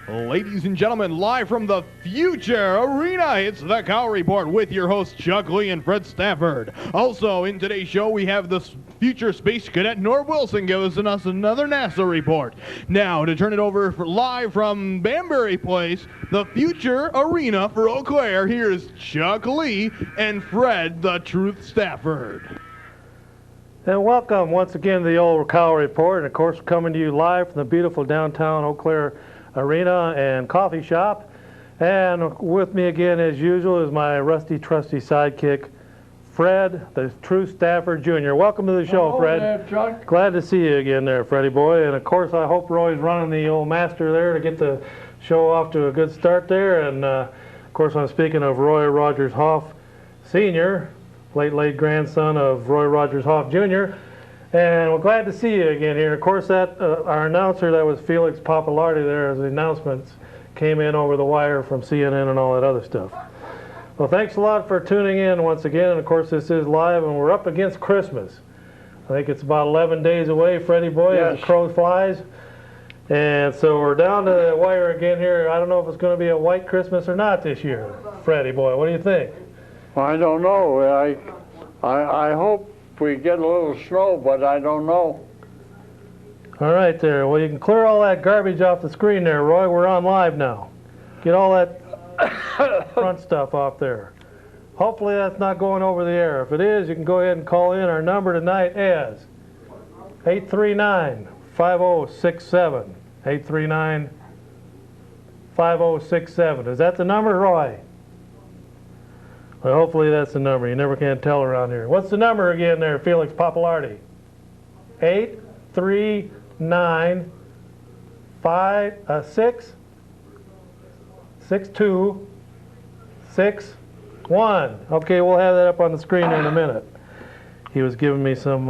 Ladies and gentlemen, live from the Future Arena, it's the Cow Report with your hosts Chuck Lee and Fred Stafford. Also, in today's show, we have the future space cadet Norv Wilson giving us another NASA report. Now, to turn it over live from Banbury Place, the Future Arena for Eau Claire, here's Chuck Lee and Fred the Truth Stafford. And welcome once again to the old Cow Report, and of course we're coming to you live from the beautiful downtown Eau Claire Arena and Coffee Shop. And with me again as usual is my rusty trusty sidekick, Fred the Truth Stafford Jr. Welcome to the show, Hello Fred. there, Chuck. Glad to see you again there, Freddie boy. And of course I hope Roy's running the old master there to get the show off to a good start there. And of course I'm speaking of Roy Rogers Hoff Sr., late grandson of Roy Rogers Hoff Jr. And we're glad to see you again here. Of course, that our announcer, that was Felix Papalardi there, as the announcements came in over the wire from CNN and all that other stuff. Well, thanks a lot for tuning in once again. And of course, this is live, and we're up against Christmas. I think it's about 11 days away, Freddie boy, Yes. as the crow flies. And so we're down to the wire again here. I don't know if it's going to be a white Christmas or not this year, Freddie boy. What do you think? I don't know. I hope we get a little snow, but I don't know. All right there. Well, you can clear all that garbage off the screen there, Roy. We're on live now. Get all that front stuff off there. Hopefully that's not going over the air. If it is, you can go ahead and call in. Our number tonight is 839-5067. 839-5067. Is that the number, Roy? Well, hopefully that's the number. You never can tell around here. What's the number again there, Felix Papalardi? 839-6261. Okay, we'll have that up on the screen in a minute. He was giving me some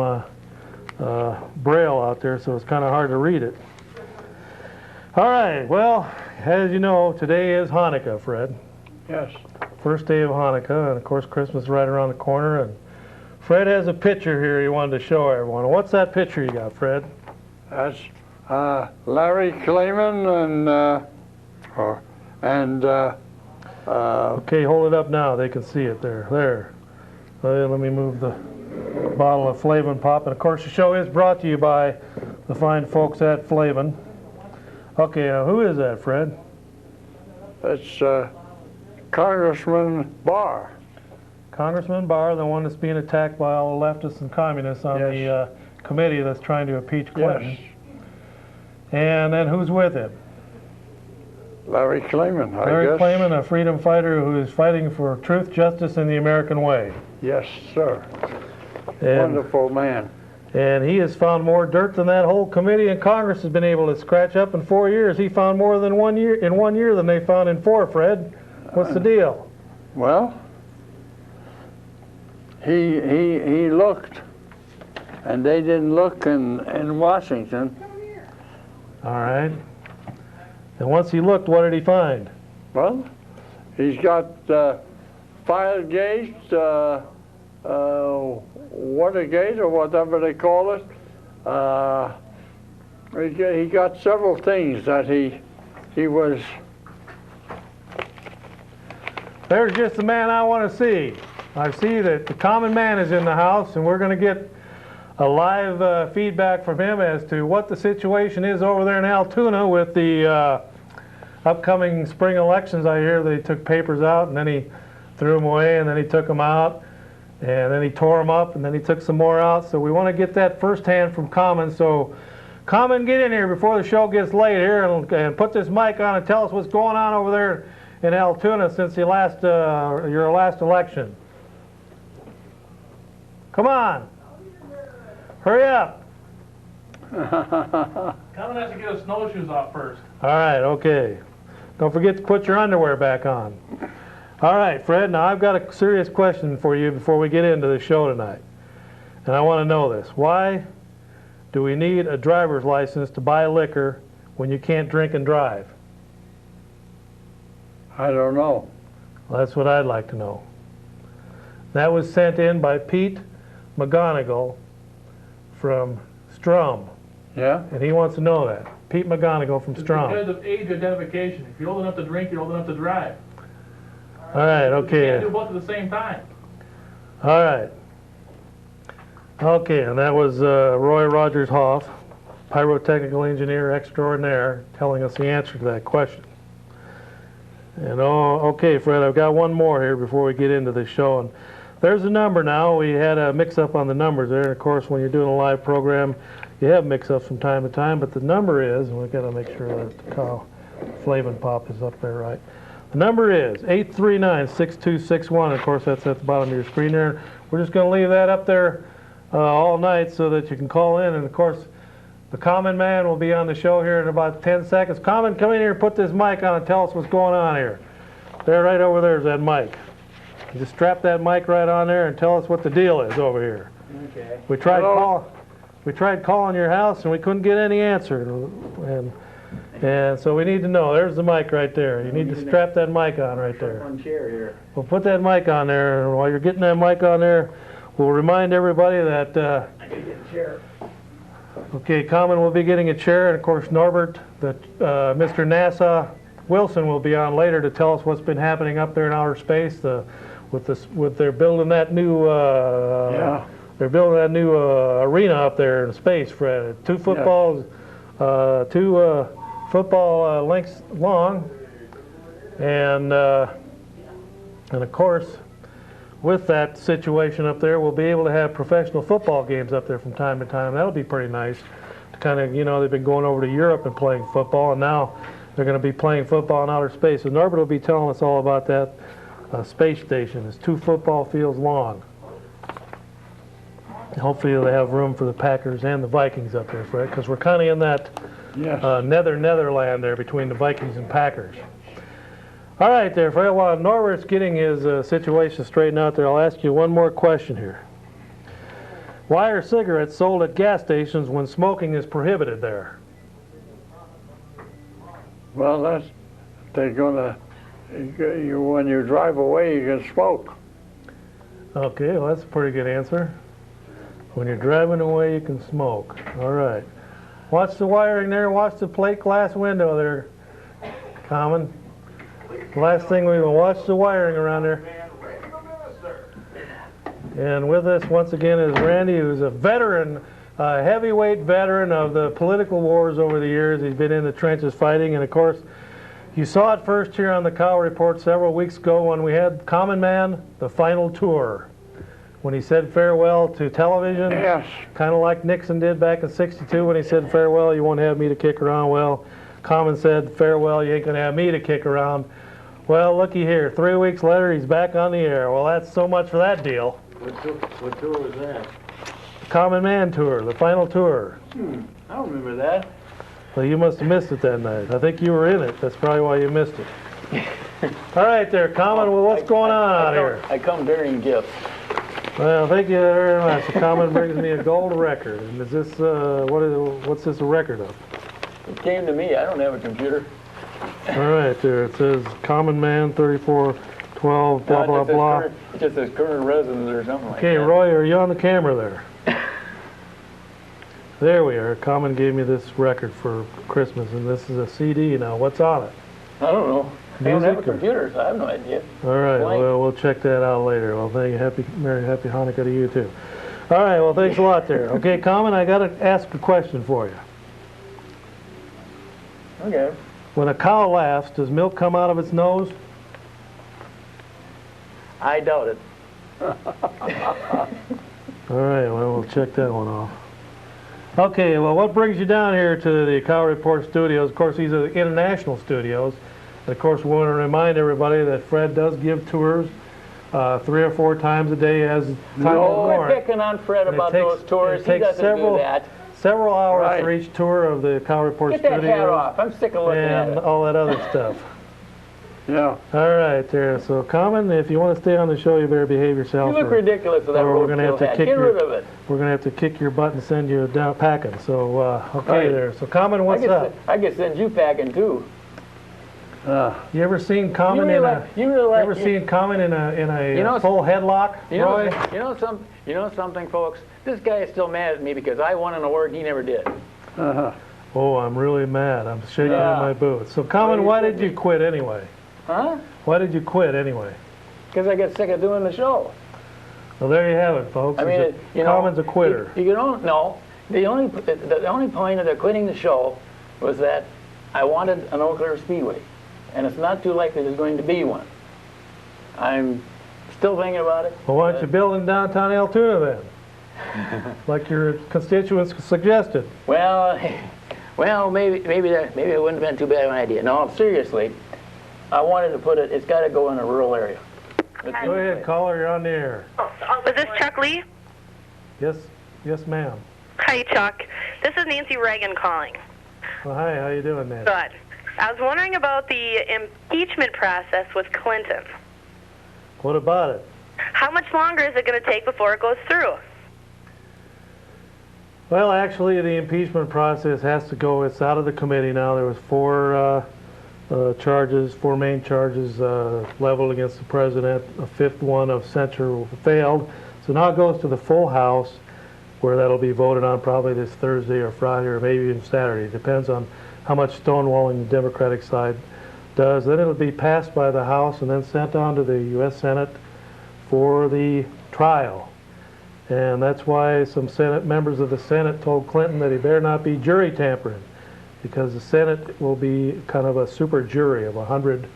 braille out there, so it's kind of hard to read it. All right, well, as you know, today is Hanukkah, Fred. Yes. First day of Hanukkah, and of course Christmas is right around the corner. And Fred has a picture here he wanted to show everyone. What's that picture you got, Fred? That's Larry Klayman Okay, hold it up now. They can see it there. There. Let me move the bottle of Flavin Pop. And of course the show is brought to you by the fine folks at Flavin. Okay, who is that, Fred? it's Congressman Barr. Congressman Barr, the one that's being attacked by all the leftists and communists on the committee that's trying to impeach Clinton. Yes. And then who's with him? Larry Klayman, I Larry guess. Klayman, a freedom fighter who is fighting for truth, justice, and the American way. Yes, sir. And, Wonderful man. and he has found more dirt than that whole committee in Congress has been able to scratch up in 4 years. He found more than 1 year in 1 year than they found in 4, Fred. What's the deal? Well, he looked, and they didn't look in Washington. All right. And once he looked, what did he find? Well, he's got Filegate, Watergate, or whatever they call it. He got several things that he was. There's just the man I want to see. I see that the common man is in the house, and we're going to get a live feedback from him as to what the situation is over there in Altoona with the upcoming spring elections. I hear they took papers out, and then he threw them away, and then he took them out, and then he tore them up, and then he took some more out. So we want to get that firsthand from Common. So Common, get in here before the show gets late here, and put this mic on and tell us what's going on over there in Altoona since your last election. Come on. Hurry up. Common has to get his snowshoes off first. All right, okay. Don't forget to put your underwear back on. All right, Fred, now I've got a serious question for you before we get into the show tonight. And I want to know this. Why do we need a driver's license to buy liquor when you can't drink and drive? I don't know. Well, that's what I'd like to know. That was sent in by Pete McGonigal from Strum, Yeah? and he wants to know that. Pete McGonigal from It's Strong. because of age identification. If you're old enough to drink, you're old enough to drive. All right, You okay. can't do both at the same time. All right. Okay, and that was Roy Rogers Hoff, pyrotechnical engineer extraordinaire, telling us the answer to that question. And okay, Fred, I've got one more here before we get into the show. And there's a number now. We had a mix-up on the numbers there. And of course, when you're doing a live program, you have mix-ups from time to time. But the number is, and we've got to make sure that the cow Flavin Pop is up there right. The number is 839-6261. Of course, that's at the bottom of your screen there. We're just going to leave that up there all night so that you can call in. And of course, the Common Man will be on the show here in about 10 seconds. Common, come in here and put this mic on and tell us what's going on here. There, right over there is that mic. You just strap that mic right on there and tell us what the deal is over here. Okay. We tried calling your house and we couldn't get any answer. And so we need to know. There's the mic right there. You need to strap that mic on right there. One chair here. We'll put that mic on there, and while you're getting that mic on there, we'll remind everybody that I gotta get a chair. okay, Common will be getting a chair, and of course Norbert, Mr. NASA Wilson will be on later to tell us what's been happening up there in outer space. They're building that new arena up there in space, Fred. Two football lengths long, and of course, with that situation up there, we'll be able to have professional football games up there from time to time. That'll be pretty nice. To kind of, they've been going over to Europe and playing football, and now they're going to be playing football in outer space. So Norbert will be telling us all about that space station. It's 2 football fields long. Hopefully they have room for the Packers and the Vikings up there, Fred, because we're kind of in that netherland there between the Vikings and Packers. All right there, Fred. While Norbert's getting his situation straightened out there, I'll ask you one more question here. Why are cigarettes sold at gas stations when smoking is prohibited there? Well, they're gonna, when you drive away, you can smoke. Okay, well, that's a pretty good answer. When you're driving away, you can smoke. All right. Watch the wiring there. Watch the plate glass window there, Common. Last thing we will watch the wiring around there. And with us once again is Randy, who's a veteran, heavyweight veteran of the political wars over the years. He's been in the trenches fighting, and of course, you saw it first here on the Cow Report several weeks ago when we had Common Man, the final tour. When he said farewell to television, Yes. kind of like Nixon did back in '62 when he said farewell, you won't have me to kick around. Well, Common said farewell, you ain't gonna have me to kick around. Well, looky here, 3 weeks later, he's back on the air. Well, that's so much for that deal. What tour was that? The Common Man tour, the final tour. I don't remember that. Well, you must have missed it that night. I think you were in it. That's probably why you missed it. All right there, Common, well, what's going on out here? I come bearing gifts. Well, thank you very much. The Common brings me a gold record. And is this, what's this a record of? It came to me. I don't have a computer. All right there, it says Common Man 3412, blah, blah, blah. It just says current residence or something like Okay, that. Roy, are you on the camera there? There we are. Common gave me this record for Christmas, and this is a CD now. What's on it? I don't know. I don't have a Music or- computer, so I have no idea. All right, Blank. well, we'll check that out later. Well, thank you. Happy Hanukkah to you, too. All right, well, thanks a lot there. Okay, Common, I got to ask a question for you. Okay. When a cow laughs, does milk come out of its nose? I doubt it. All right, well, we'll check that one off. Okay, well, what brings you down here to the Cow Report studios? Of course, these are the international studios. And of course, we want to remind everybody that Fred does give tours 3 or 4 times a day as time Oh, is we're picking on Fred And it about takes- those tours. it He takes doesn't do that. Several hours Right. for each tour of the Cow Report Get that hat studios off. I'm sick of looking at and it. all that other stuff. Yeah. All right, there. So, Common, if you want to stay on the show, you better behave yourself. You look or ridiculous with that or we're gonna have roadkill to hat. kick Get your- rid of it. We're going to have to kick your butt and send you down packing. So, okay Right. there. So, Common, what's up? I could send you packing too. You ever seen Common in a? You really like. Ever seen Common in a You know, full headlock, Roy? You know something, folks. This guy is still mad at me because I won an award and he never did. Uh-huh. Oh, I'm really mad. I'm shaking Yeah. in my boots. So, Common, why did you quit anyway? Huh? Why did you quit anyway? Because I get sick of doing the show. Well, there you have it, folks. I mean, Common's a quitter. You can only, no, the only point of the quitting the show was that I wanted an Eau Claire Speedway, and it's not too likely there's going to be one. I'm still thinking about it. Well, why don't you build in downtown Altoona then? Like your constituents suggested. Well, maybe it wouldn't have been too bad of an idea. No, seriously, I wanted to put it. It's got to go in a rural area. Go ahead, caller. You're on the air. Is this Chuck Lee? Yes, ma'am. Hi, Chuck. This is Nancy Reagan calling. Well, hi. How you doing, Nancy? Good. I was wondering about the impeachment process with Clinton. What about it? How much longer is it going to take before it goes through? Well, actually, the impeachment process has to go. It's out of the committee now. There was four main charges leveled against the president. A fifth one of censure failed. So now it goes to the full House, where that'll be voted on probably this Thursday or Friday or maybe even Saturday. It depends on how much stonewalling the Democratic side does. Then it'll be passed by the House and then sent on to the U.S. Senate for the trial. And that's why some Senate members of the Senate told Clinton that he better not be jury tampering, because the Senate will be kind of a super jury of 100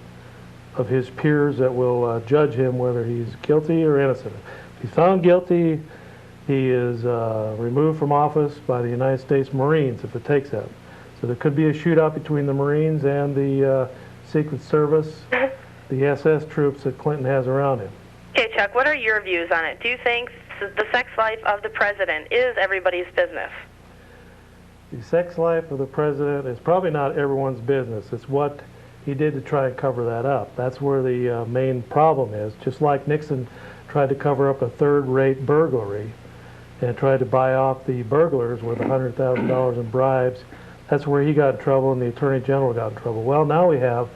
of his peers that will judge him whether he's guilty or innocent. If he's found guilty, he is removed from office by the United States Marines if it takes that. So there could be a shootout between the Marines and the Secret Service, the SS troops that Clinton has around him. Okay, Chuck, what are your views on it? Do you think the sex life of the president is everybody's business? The sex life of the president is probably not everyone's business. It's what he did to try and cover that up. That's where the main problem is. Just like Nixon tried to cover up a third-rate burglary and tried to buy off the burglars with $100,000 in bribes, that's where he got in trouble and the Attorney General got in trouble. Well, now we have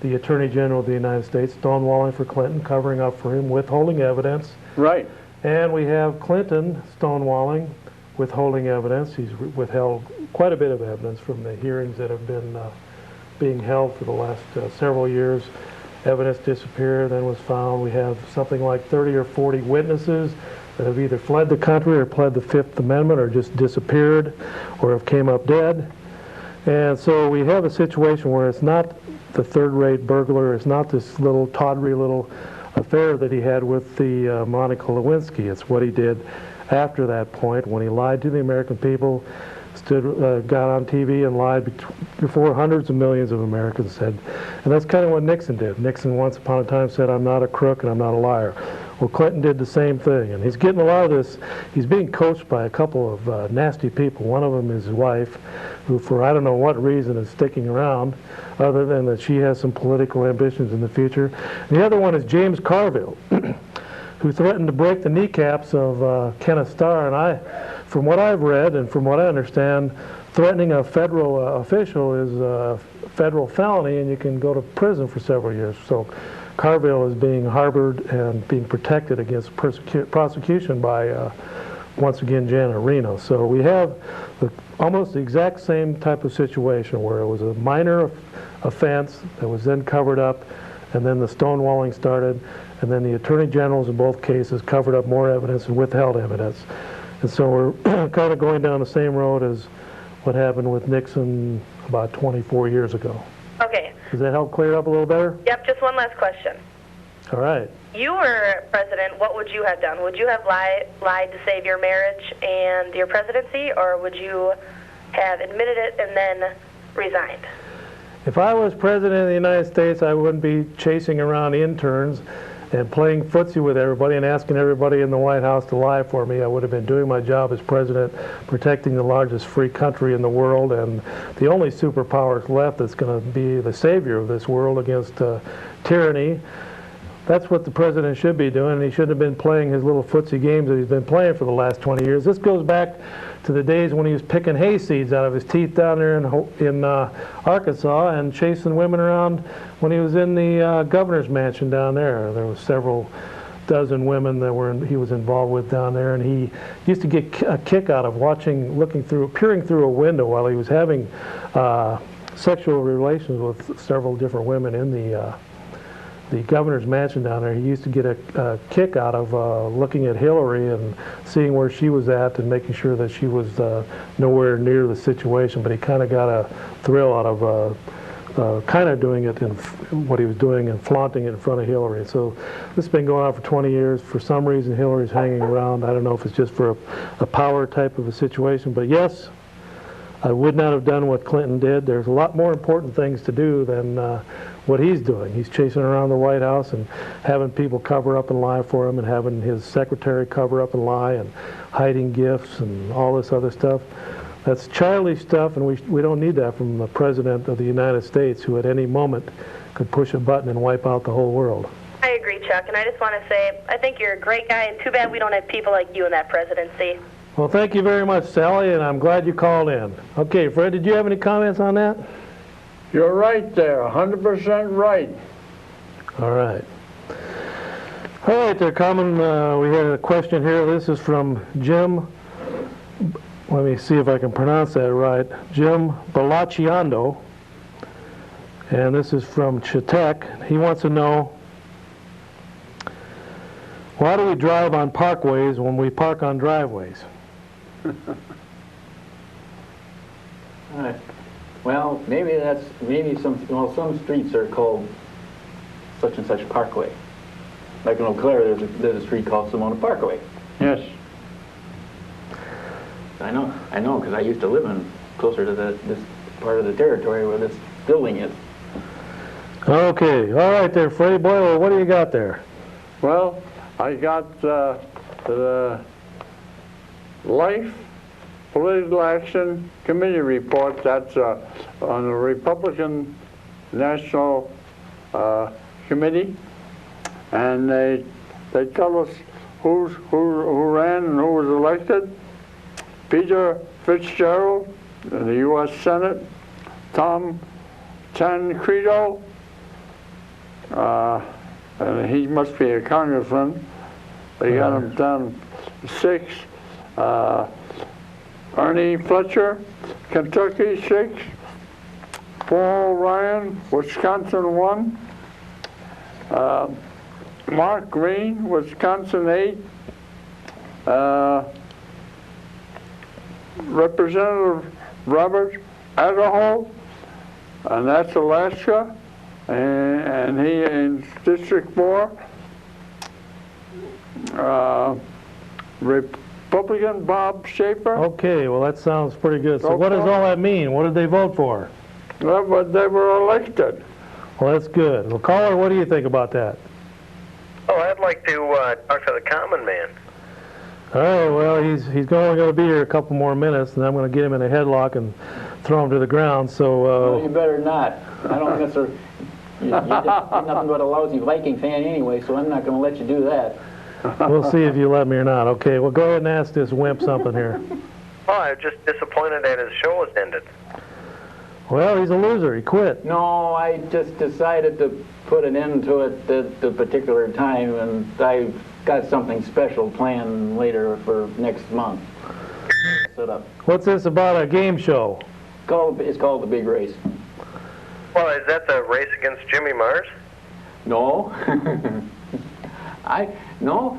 the Attorney General of the United States stonewalling for Clinton, covering up for him, withholding evidence. Right. And we have Clinton stonewalling, withholding evidence. He's withheld quite a bit of evidence from the hearings that have been being held for the last several years. Evidence disappeared, then was found. We have something like 30 or 40 witnesses that have either fled the country or pled the Fifth Amendment or just disappeared or have came up dead. And so we have a situation where it's not the third-rate burglar, it's not this little tawdry little affair that he had with the Monica Lewinsky. It's what he did after that point when he lied to the American people, got on TV and lied before hundreds of millions of Americans said. And that's kind of what Nixon did. Nixon once upon a time said, "I'm not a crook and I'm not a liar." Well, Clinton did the same thing, and he's getting a lot of this. He's being coached by a couple of nasty people. One of them is his wife, who for I don't know what reason is sticking around, other than that she has some political ambitions in the future. And the other one is James Carville, who threatened to break the kneecaps of Kenneth Starr. And from what I've read and from what I understand, threatening a federal official is a federal felony, and you can go to prison for several years. So Carville is being harbored and being protected against prosecution by, once again, Janet Reno. So we have almost the exact same type of situation where it was a minor offense that was then covered up, and then the stonewalling started, and then the attorney generals in both cases covered up more evidence and withheld evidence. And so we're kind of going down the same road as what happened with Nixon about 24 years ago. Okay. Does that help clear it up a little better? Yep, just one last question. All right. You were president, what would you have done? Would you have lied to save your marriage and your presidency, or would you have admitted it and then resigned? If I was president of the United States, I wouldn't be chasing around interns and playing footsie with everybody and asking everybody in the White House to lie for me. I would have been doing my job as president, protecting the largest free country in the world and the only superpower left that's going to be the savior of this world against tyranny. That's what the president should be doing, and he shouldn't have been playing his little footsie games that he's been playing for the last 20 years. This goes back to the days when he was picking hay seeds out of his teeth down there in Arkansas and chasing women around when he was in the governor's mansion down there. There was several dozen women that he was involved with down there, and he used to get a kick out of peering through a window while he was having sexual relations with several different women in the governor's mansion down there. He used to get a kick out of looking at Hillary and seeing where she was at and making sure that she was nowhere near the situation, but he kind of got a thrill out of kind of doing it in what he was doing and flaunting it in front of Hillary. So this has been going on for 20 years. For some reason, Hillary's hanging around. I don't know if it's just for a power type of a situation, but yes, I would not have done what Clinton did. There's a lot more important things to do than what he's doing. He's chasing around the White House and having people cover up and lie for him and having his secretary cover up and lie and hiding gifts and all this other stuff. That's childish stuff, and we don't need that from the President of the United States, who at any moment could push a button and wipe out the whole world. I agree, Chuck, and I just want to say I think you're a great guy, and too bad we don't have people like you in that presidency. Well, thank you very much, Sally, and I'm glad you called in. Okay, Fred, did you have any comments on that? You're right there, 100% right. All right. All right, they're coming. We had a question here. This is from Jim. Let me see if I can pronounce that right. Jim Balaciando. And this is from Chautauqua. He wants to know, why do we drive on parkways when we park on driveways? All right. Well, some streets are called such and such parkway. Like in Eau Claire, there's a street called Simona Parkway. Yes. I know, because I used to live closer to this part of the territory where this building is. Okay, all right there, Freddie Boy. Well, what do you got there? Well, I got the Life Political Action Committee report. That's on the Republican National Committee, and they tell us who ran and who was elected. Peter Fitzgerald in the U.S. Senate, Tom Tancredo, and he must be a congressman. They got him down 6. Ernie Fletcher, Kentucky 6. Paul Ryan, Wisconsin 1. Mark Green, Wisconsin 8. Representative Robert Idaho, and that's Alaska, and he in District 4. Republican Bob Schaefer. Okay, well that sounds pretty good. So what does all that mean? What did they vote for? Well, but they were elected. Well, that's good. Well, caller, what do you think about that? Oh, I'd like to talk to the common man. All right, well, he's only going to be here a couple more minutes, and I'm going to get him in a headlock and throw him to the ground, so... Well, you better not. I don't think that's you're nothing but a lousy Viking fan anyway, so I'm not going to let you do that. We'll see if you let me or not. Okay, well, go ahead and ask this wimp something here. Oh, I'm just disappointed that his show has ended. Well, he's a loser. He quit. No, I just decided to put an end to it at the particular time, and I've got something special planned later for next month. Set up. What's this about a game show? It's called The Big Race. Well, is that the race against Jimmy Mars? No. That little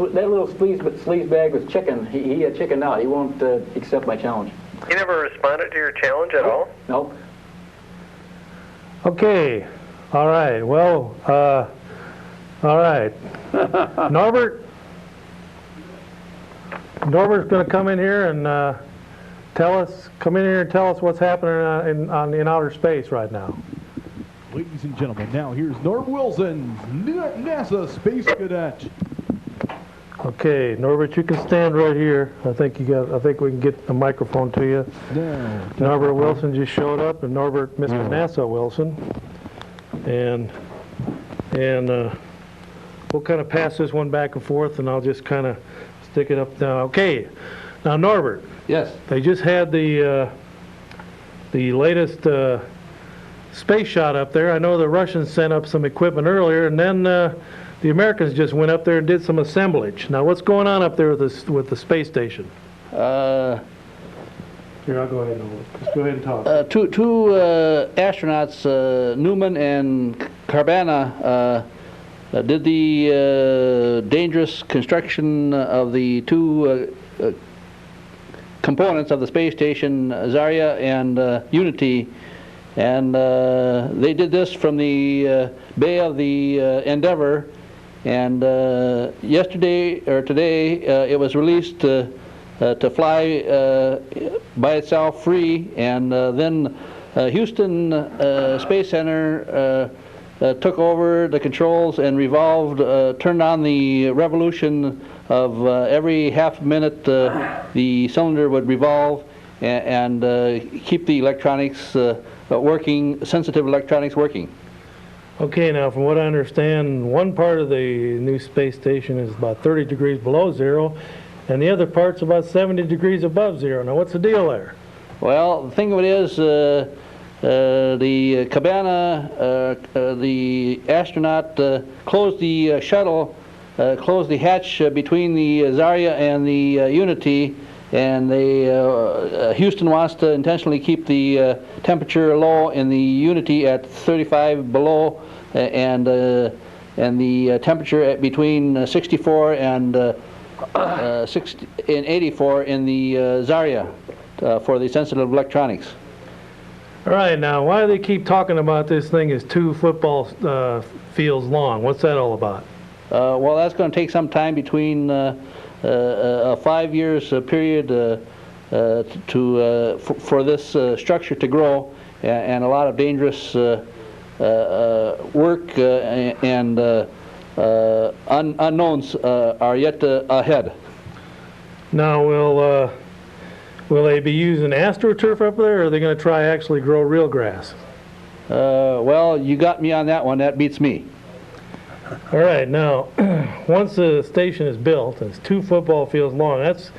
sleazebag was chicken. He chickened out. He won't accept my challenge. He never responded to your challenge at all? Nope. Okay. All right. Well, all right. Norbert's going to come in here and come in here and tell us what's happening in outer space right now. Ladies and gentlemen, now here's Norb Wilson, NASA Space Cadet. Okay, Norbert, you can stand right here. I think we can get the microphone to you. No. Norbert Wilson just showed up, and Norbert, Mr. NASA Wilson, and we'll kind of pass this one back and forth, and I'll just kind of stick it up down. Okay, now Norbert. Yes. They just had the latest space shot up there. I know the Russians sent up some equipment earlier, and then the Americans just went up there and did some assemblage. Now, what's going on up there with the space station? Here, I'll go ahead and hold it. Just go ahead and talk. Two astronauts, Newman and Carbana, did the dangerous construction of the two components of the space station, Zarya and Unity, and they did this from the bay of the Endeavour, and yesterday or today it was released to fly by itself free, and then Houston Space Center took over the controls and revolved, turned on the revolution of every half minute the cylinder would revolve and keep the electronics working, sensitive electronics working. Okay, now from what I understand, one part of the new space station is about 30 degrees below zero, and the other part's about 70 degrees above zero. Now, what's the deal there? Well, the thing of it is, the Cabana, the astronaut, closed the shuttle, closed the hatch between the Zarya and the Unity, and they, Houston wants to intentionally keep the temperature low in the Unity at 35 below, and the temperature at between 64 and 60 and 84 in the Zarya for the sensitive electronics. All right, now, why do they keep talking about this thing as 2 football fields long? What's that all about? Well, that's going to take some time between a 5 years period for this structure to grow, and a lot of dangerous work and unknowns are yet ahead. Now, will they be using AstroTurf up there, or are they going to try actually grow real grass? Well, you got me on that one. That beats me. All right, now, once the station is built, and it's 2 football fields long, that's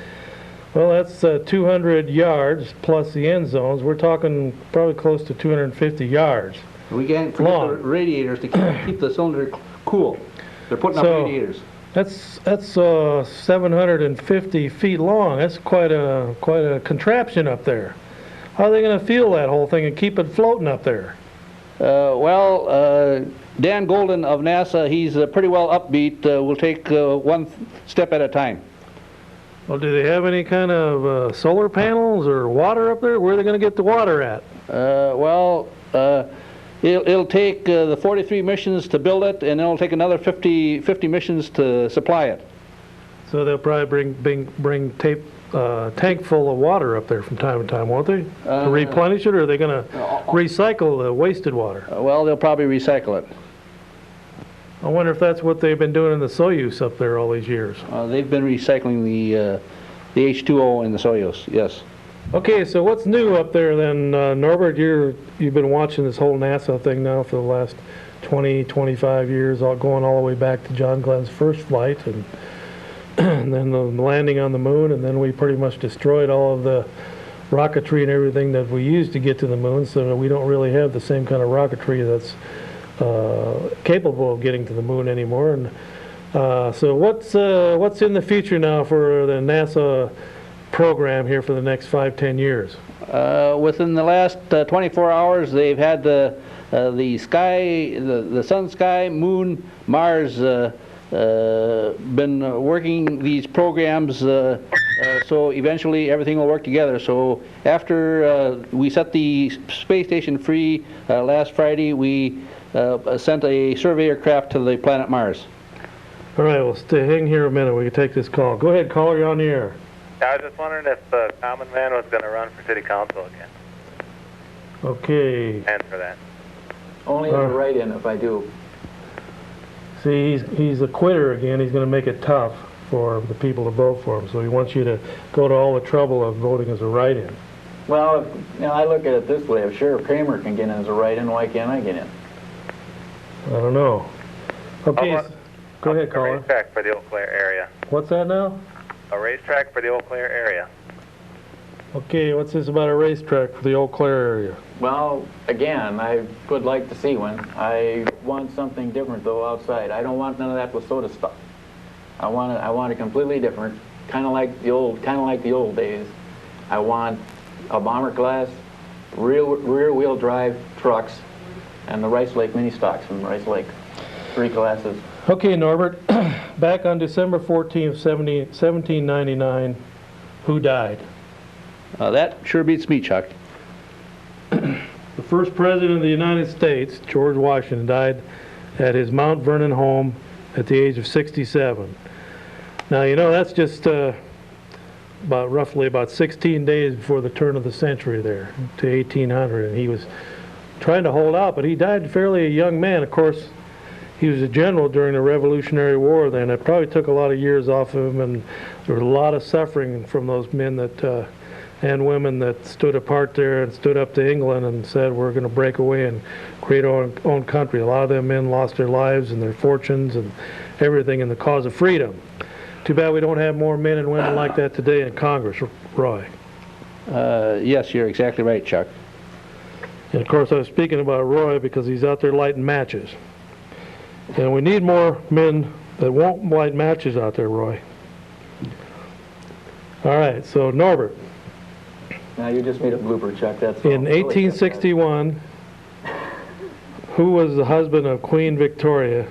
200 yards plus the end zones. We're talking probably close to 250 yards. We can't forget the radiators to keep the cylinder cool. They're putting up radiators. That's 750 feet long. That's quite a contraption up there. How are they going to fuel that whole thing and keep it floating up there? Well, Dan Golden of NASA, he's pretty well upbeat. We'll take one step at a time. Well, do they have any kind of solar panels or water up there? Where are they going to get the water at? Well, it'll take the 43 missions to build it, and it'll take another 50 missions to supply it. So they'll probably bring tank full of water up there from time to time, won't they? To replenish it, or are they going to recycle the wasted water? Well, they'll probably recycle it. I wonder if that's what they've been doing in the Soyuz up there all these years. They've been recycling the H2O in the Soyuz, yes. Okay, so what's new up there then, Norbert? You've been watching this whole NASA thing now for the last 20, 25 years, going all the way back to John Glenn's first flight, and then the landing on the moon, and then we pretty much destroyed all of the rocketry and everything that we used to get to the moon, so we don't really have the same kind of rocketry that's capable of getting to the moon anymore. And so what's in the future now for the NASA program here for the next 5-10 years? Within the last 24 hours, they've had the sky, the sun, sky, moon, Mars been working these programs, so eventually everything will work together. So after we set the space station free last Friday, we sent a surveyor craft to the planet Mars. All right, well, hang here a minute. We can take this call. Go ahead, caller. You're on the air. I was just wondering if the Common Man was going to run for city council again. Okay. And for that. Only as a write-in if I do. See, he's a quitter again. He's going to make it tough for the people to vote for him. So he wants you to go to all the trouble of voting as a write-in. Well, I look at it this way. If Sheriff Kramer can get in as a write-in, why can't I get in? I don't know. Okay, go ahead, A caller. racetrack for the Eau Claire area. What's that now? A racetrack for the Eau Claire area. Okay, what's this about a racetrack for the Eau Claire area? Well, again, I would like to see one. I want something different though outside. I don't want none of that Wasota stuff. I want it completely different, kind of like the old days. I want a bomber class, rear wheel drive trucks, and the Rice Lake mini stocks from Rice Lake. 3 classes. Okay, Norbert, back on December 14th, 1799, who died? That sure beats me, Chuck. The first president of the United States, George Washington, died at his Mount Vernon home at the age of 67. Now, you know, that's just roughly about 16 days before the turn of the century there, to 1800, and he was trying to hold out, but he died fairly a young man. Of course, he was a general during the Revolutionary War then. It probably took a lot of years off of him, and there was a lot of suffering from those men that and women that stood apart there and stood up to England and said, we're going to break away and create our own country. A lot of them men lost their lives and their fortunes and everything in the cause of freedom. Too bad we don't have more men and women like that today in Congress, Roy. Yes, you're exactly right, Chuck. And of course, I was speaking about Roy because he's out there lighting matches. And we need more men that won't light matches out there, Roy. All right, so Norbert. Now you just made a blooper, Chuck. That's In 1861, who was the husband of Queen Victoria?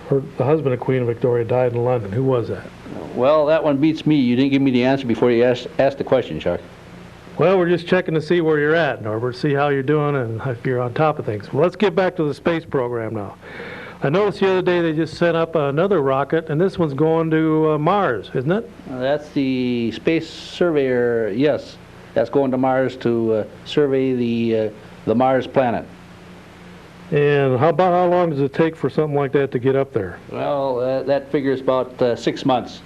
The husband of Queen Victoria died in London. Who was that? Well, that one beats me. You didn't give me the answer before you asked the question, Chuck. Well, we're just checking to see where you're at, Norbert, see how you're doing and if you're on top of things. Well, let's get back to the space program now. I noticed the other day they just sent up another rocket, and this one's going to Mars, isn't it? That's the Space Surveyor, yes. That's going to Mars to survey the Mars planet. And how long does it take for something like that to get up there? Well, that figures about 6 months.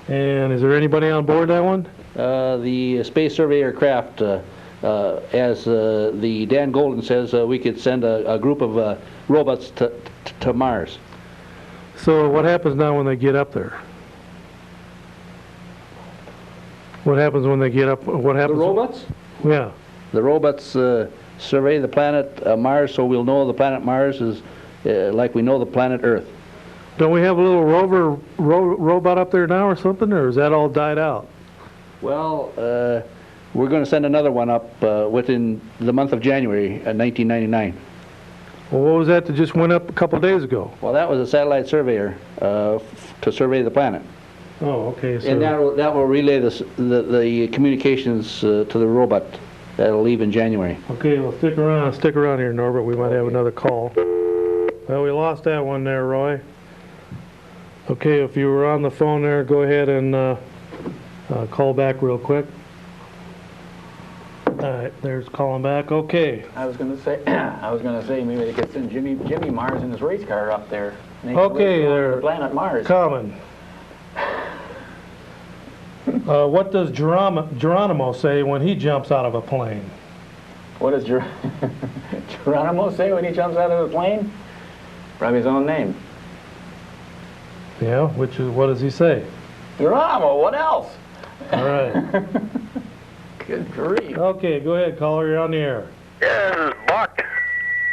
And is there anybody on board that one? The Space Surveyor craft, as the Dan Golden says, we could send a group of robots to Mars. So what happens now when they get up there? What happens when they get up? What happens? The robots? Yeah. The robots survey the planet Mars, so we'll know the planet Mars is like we know the planet Earth. Don't we have a little rover robot up there now or something, or is that all died out? Well, we're going to send another one up within the month of January 1999. Well, what was that just went up a couple of days ago? Well, that was a satellite surveyor to survey the planet. Oh, okay. So And that will relay the communications to the robot that'll leave in January. Okay, well, stick around here, Norbert. We might have another call. Well, we lost that one there, Roy. Okay, if you were on the phone there, go ahead and call back real quick. All right, there's calling back. Okay. I was going to say maybe they could send Jimmy Mars in his race car up there. Okay, there. The planet Mars. Common. What does Geronimo say when he jumps out of a plane? What does Geronimo say when he jumps out of a plane? Probably his own name. Yeah, what does he say? Geronimo, what else? All right. Good grief. Okay, go ahead, caller. You're on the air. Yeah, this is Buck.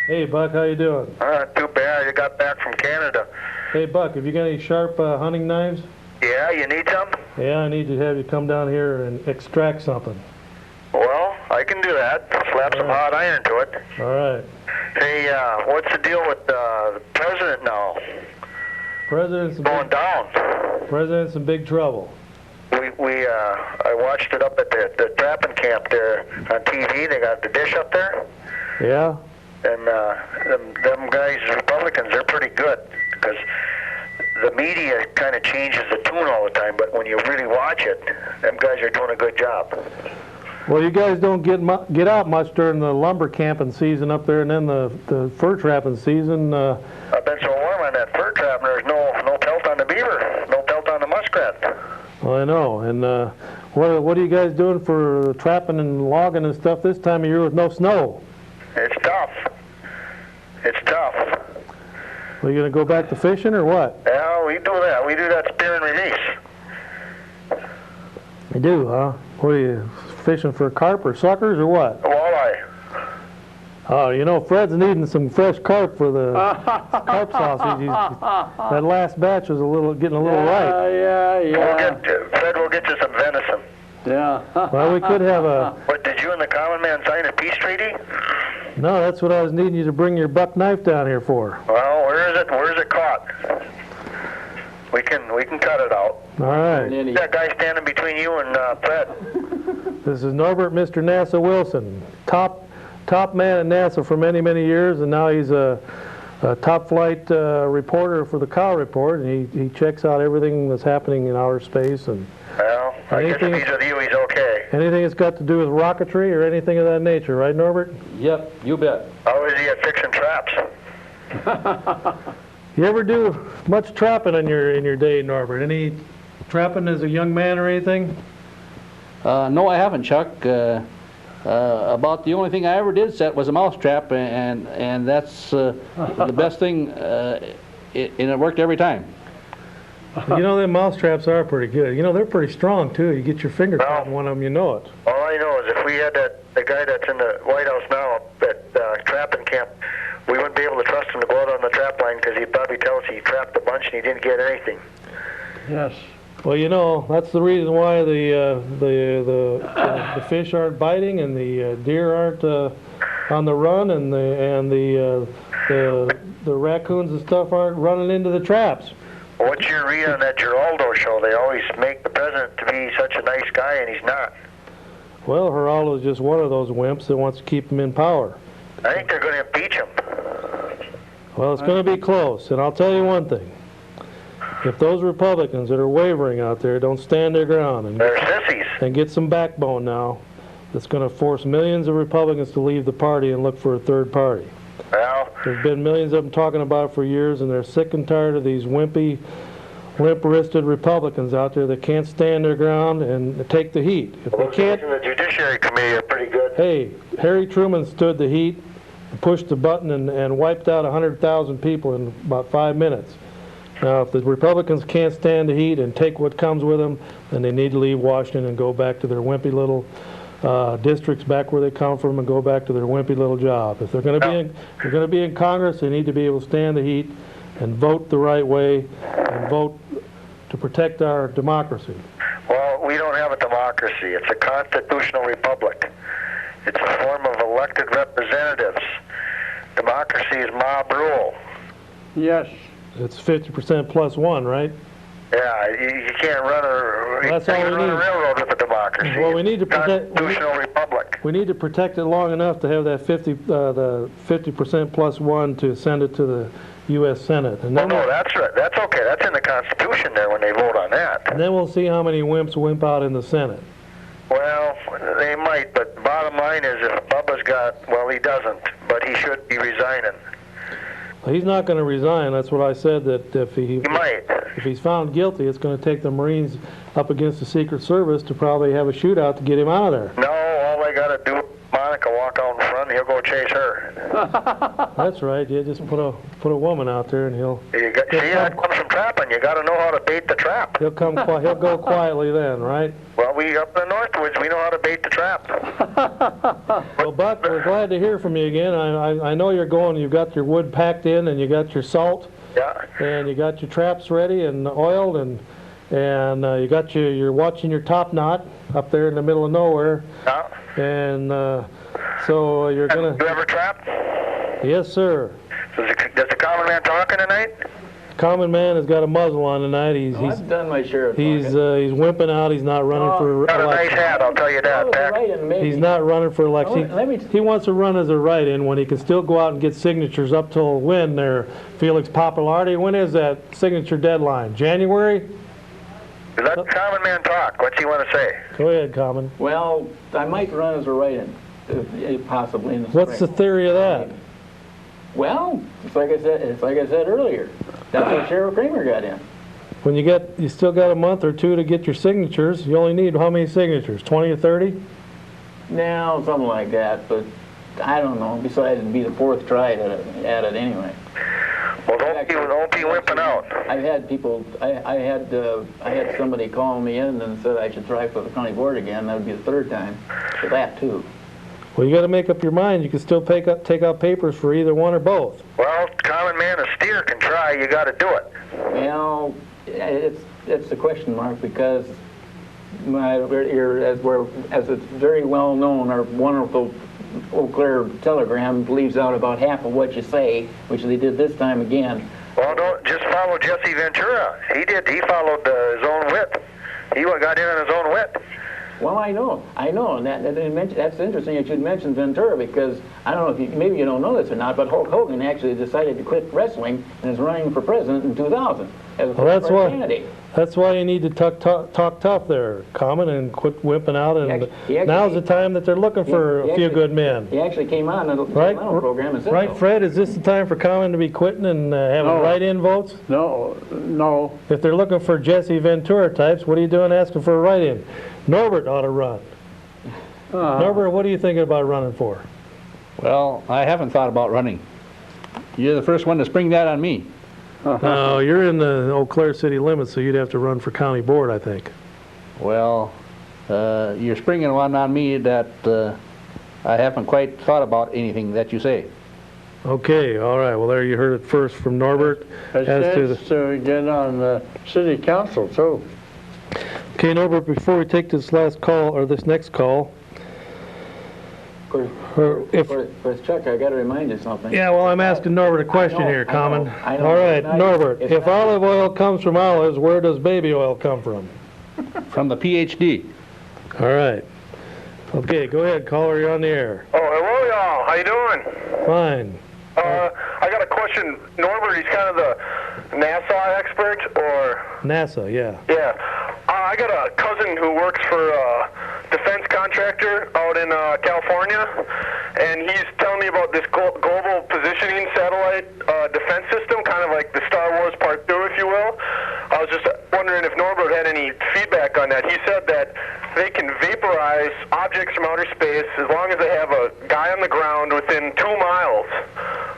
Hey, Buck, how you doing? Too bad. I got back from Canada. Hey, Buck, have you got any sharp hunting knives? Yeah, you need some? Yeah, I need to have you come down here and extract something. Well, I can do that. Slap some hot iron to it. All right. Hey, what's the deal with the president now? President's in big trouble. I watched it up at the trapping camp there on TV. They got the dish up there. Yeah? And them guys, Republicans, they're pretty good because the media kind of changes the tune all the time, but when you really watch it, them guys are doing a good job. Well, you guys don't get out much during the lumber camping season up there, and then the fur trapping season. I've been so warm on that fur trap, and there's no pelt on the beaver, no pelt on the muskrat. Well, I know. And what are you guys doing for trapping and logging and stuff this time of year with no snow? It's tough. It's tough. Are you going to go back to fishing or what? Yeah, we do that. We do that spear and release. You do, huh? What are you, fishing for carp or suckers or what? Walleye. Oh, you know, Fred's needing some fresh carp for the carp sausage. That last batch was getting a little ripe. Fred will get you some venison. Yeah. Well, we could have a... What, did you and the common man sign a peace treaty? No, that's what I was needing you to bring your buck knife down here for. Well, where is it? Where's it caught? We can cut it out. All right. That guy standing between you and Fred. This is Norbert, Mr. NASA Wilson, top man at NASA for many, many years, and now he's a top flight reporter for the Cow Report, and he checks out everything that's happening in outer space. And Well, I guess if he's with you, he's okay. anything that's got to do with rocketry or anything of that nature, right, Norbert? Yep, you bet. How is he at fixing traps? You ever do much trapping in your day, Norbert? Any trapping as a young man or anything? No, I haven't, Chuck. About the only thing I ever did set was a mouse trap, and that's the best thing, and it worked every time. You know, them mouse traps are pretty good. You know, they're pretty strong, too. You get your finger caught in one of them, you know it. All I know is if we had the guy that's in the White House now at trapping camp, we wouldn't be able to trust him to go out on the trap line because he'd probably tell us he trapped a bunch and he didn't get anything. Yes. Well, you know, that's the reason why the fish aren't biting and the deer aren't on the run, and the raccoons and stuff aren't running into the traps. What's your read on that Geraldo show? They always make the president to be such a nice guy, and he's not. Well, Geraldo's just one of those wimps that wants to keep him in power. I think they're going to impeach him. Well, it's going to be close, and I'll tell you one thing. If those Republicans that are wavering out there don't stand their ground They're sissies. and get some backbone now, that's going to force millions of Republicans to leave the party and look for a third party. Well, There's been millions of them talking about it for years, and they're sick and tired of these wimpy, limp-wristed Republicans out there that can't stand their ground and take the heat. If they can't, the Judiciary Committee are pretty good. hey, Harry Truman stood the heat, pushed the button, and wiped out 100,000 people in about 5 minutes. Now, if the Republicans can't stand the heat and take what comes with them, then they need to leave Washington and go back to their wimpy little districts back where they come from and go back to their wimpy little job. If they're going to be in Congress, they need to be able to stand the heat and vote the right way and vote to protect our democracy. Well, we don't have a democracy. It's a constitutional republic. It's a form of elected representatives. Democracy is mob rule. Yes. It's 50% plus one, right? Yeah, you can't run That's all we run a need. railroad with a democracy. Well, we need to protect. Constitutional republic. We need to protect it long enough to have that 50% plus one to send it to the U.S. Senate, and then No, that's right. That's okay. That's in the Constitution there when they vote on that. and then we'll see how many wimps wimp out in the Senate. Well, they might, but the bottom line is if Bubba's got, well, he doesn't, but he should be resigning. He's not going to resign. That's what I said, that He might. if he's found guilty, it's going to take the Marines up against the Secret Service to probably have a shootout to get him out of there. No, all they got to do, Monica walk out in front, he'll go chase her. That's right. You just put a woman out there, and he'll See, that comes from trapping. You got to know how to bait the trap. he'll go quietly then, right? Well, we up in the Northwoods, we know how to bait the trap. Well, Buck, we're glad to hear from you again. I know you're going. You've got your wood packed in, and you got your salt, Yeah. and you got your traps ready and oiled, and you got you're watching your top knot up there in the middle of nowhere, Yeah. and so you're gonna. You ever trap? Yes, sir. Does the common man talking tonight? Common man has got a muzzle on tonight. I've done my share of He's wimping out. He's not running for Got a nice election. hat, I'll tell you that, Pack. He's not running for election. Oh, let me- He wants to run as a write-in when he can still go out and get signatures up till when there, Felix Popularity. When is that signature deadline? January? Let the common man talk. What's he want to say? Go ahead, Common. Well, I might run as a write-in, possibly in the What's the spring. theory of that? Well, it's like I said earlier. That's what Sheriff Kramer got in. When you still got a month or two to get your signatures. You only need how many signatures? 20 or 30? Now, something like that, but I don't know. Besides, it'd be the fourth try at it anyway. Well, don't be wimping out. I've had people, I had somebody call me in and said I should try for the county board again. That would be the third time for that too. Well, you got to make up your mind. You can still take out papers for either one or both. Well, common man, a steer can try. You got to do it. Well, it's a question mark because as it's very well known, our wonderful Eau Claire telegram leaves out about half of what you say, which they did this time again. Well, don't just follow Jesse Ventura. He followed his own wit. He got in on his own wit. Well, I know, and that's interesting that you'd mention Ventura because I don't know if maybe you don't know this or not, but Hulk Hogan actually decided to quit wrestling and is running for president in 2000 as a candidate. That's why you need to talk tough there, Common, and quit wimping out. And now's the time that they're looking for a few good men. He actually came on the program and said right, Fred? Is this the time for Common to be quitting and having write-in votes? No. If they're looking for Jesse Ventura types, what are you doing asking for a write-in? Norbert ought to run. Norbert, what are you thinking about running for? Well, I haven't thought about running. You're the first one to spring that on me. No, you're in the Eau Claire city limits, so you'd have to run for county board, I think. Well, you're springing one on me that I haven't quite thought about anything that you say. Okay, all right. Well, there you heard it first from Norbert. To get on the city council, too. Okay, Norbert, before we take this last call, or this next call, For Chuck, I got to remind you something. Yeah, well, I'm asking Norbert a question here, Common. I know. All right, Norbert, if olive oil comes from olives, where does baby oil come from? From the PhD. All right. Okay, go ahead, caller, you're on the air. Oh, hello, y'all. How you doing? Fine. I got a question. Norbert, he's kind of the NASA expert, or? NASA, yeah. Yeah. I got a cousin who works for a defense contractor out in California, and he's telling me about this global positioning satellite defense system, kind of like the Star Wars Part 2, if you will. I was just wondering if Norbert had any feedback on that. He said that they can vaporize objects from outer space as long as they have a guy on the ground within 2 miles